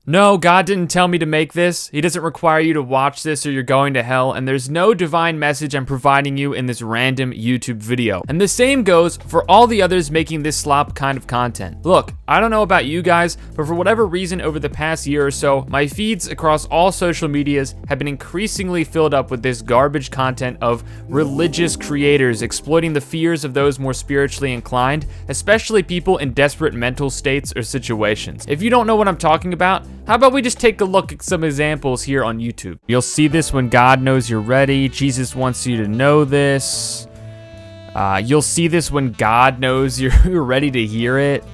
No, God didn't tell me to make this. He doesn't require you to watch this or you're going to hell, and there's no divine message I'm providing you in this random YouTube video. And the same goes for all the others making this slop kind of content. Look, I don't know about you guys, but for whatever reason over the past year or so, my feeds across all social medias have been increasingly filled up with this garbage content of religious creators exploiting the fears of those more spiritually inclined, especially people in desperate mental states or situations. If you don't know what I'm talking about, how about we just take a look at some examples here on YouTube? You'll see this when God knows you're ready. Jesus wants you to know this. You'll see this when God knows you're ready to hear it.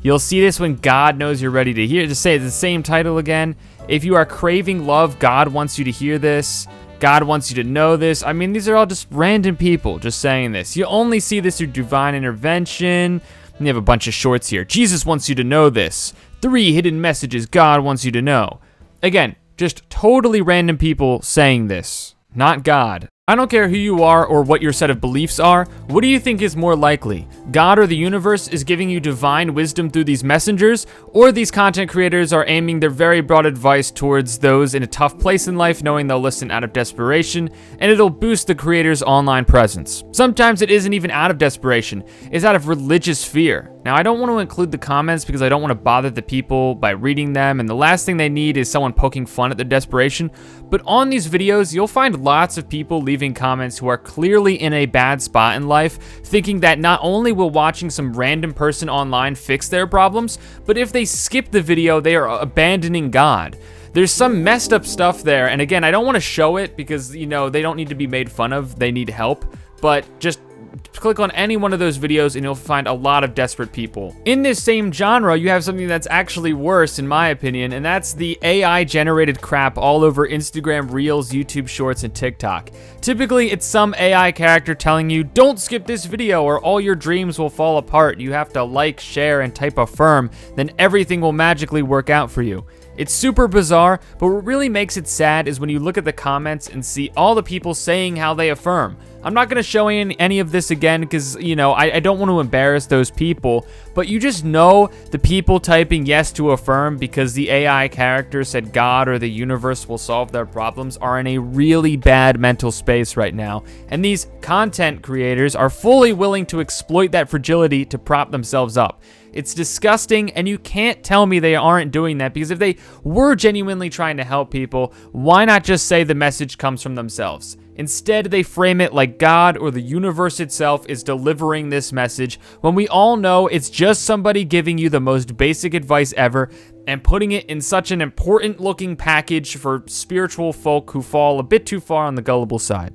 You'll see this when God knows you're ready to hear it. Just say the same title again. If you are craving love, God wants you to hear this. God wants you to know this. I mean, these are all just random people just saying this. You only see this through divine intervention. And you have a bunch of shorts here. Jesus wants you to know this. 3 hidden messages God wants you to know. Again, just totally random people saying this, not God. I don't care who you are or what your set of beliefs are. What do you think is more likely? God or the universe is giving you divine wisdom through these messengers, or these content creators are aiming their very broad advice towards those in a tough place in life, knowing they'll listen out of desperation, and it'll boost the creator's online presence. Sometimes it isn't even out of desperation, it's out of religious fear. Now, I don't want to include the comments because I don't want to bother the people by reading them, and the last thing they need is someone poking fun at their desperation. But on these videos, you'll find lots of people leaving comments who are clearly in a bad spot in life, thinking that not only will watching some random person online fix their problems, but if they skip the video, they are abandoning God. There's some messed up stuff there, and again, I don't want to show it because, you know, they don't need to be made fun of, they need help, but just click on any one of those videos and you'll find a lot of desperate people. In this same genre, you have something that's actually worse in my opinion, and that's the AI generated crap all over Instagram Reels, YouTube Shorts, and TikTok. Typically, it's some AI character telling you, don't skip this video or all your dreams will fall apart. You have to like, share, and type affirm, then everything will magically work out for you. It's super bizarre, but what really makes it sad is when you look at the comments and see all the people saying how they affirm. I'm not going to show any of this again because, you know, I don't want to embarrass those people, but you just know the people typing yes to affirm because the AI character said God or the universe will solve their problems are in a really bad mental space right now, and these content creators are fully willing to exploit that fragility to prop themselves up. It's disgusting, and you can't tell me they aren't doing that, because if they were genuinely trying to help people, why not just say the message comes from themselves? Instead, they frame it like God or the universe itself is delivering this message, when we all know it's just somebody giving you the most basic advice ever and putting it in such an important looking package for spiritual folk who fall a bit too far on the gullible side.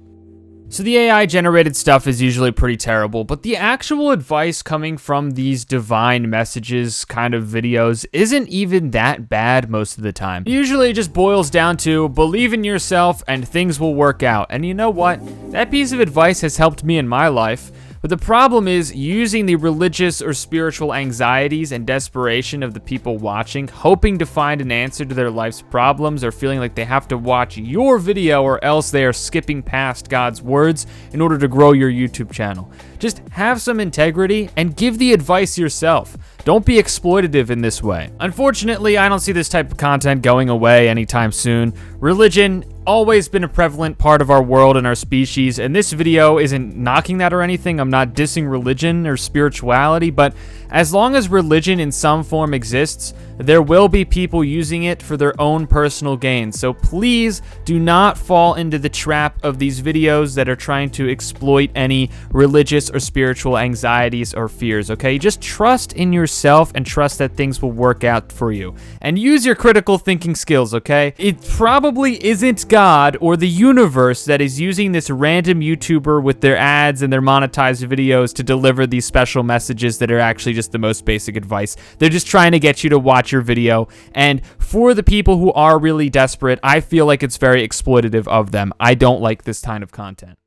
So the AI generated stuff is usually pretty terrible, but the actual advice coming from these divine messages kind of videos isn't even that bad most of the time. Usually it just boils down to believe in yourself and things will work out. And you know what? That piece of advice has helped me in my life. But the problem is using the religious or spiritual anxieties and desperation of the people watching, hoping to find an answer to their life's problems, or feeling like they have to watch your video or else they are skipping past God's words in order to grow your YouTube channel. Just have some integrity and give the advice yourself. Don't be exploitative in this way. Unfortunately, I don't see this type of content going away anytime soon. Religion always been a prevalent part of our world and our species, and this video isn't knocking that or anything. I'm not dissing religion or spirituality, but as long as religion in some form exists, there will be people using it for their own personal gain. So please do not fall into the trap of these videos that are trying to exploit any religious or spiritual anxieties or fears, okay? Just trust in yourself and trust that things will work out for you. And use your critical thinking skills, okay? It probably isn't God or the universe that is using this random YouTuber with their ads and their monetized videos to deliver these special messages that are actually just the most basic advice. They're just trying to get you to watch your video, and for the people who are really desperate, I feel like it's very exploitative of them. I don't like this kind of content.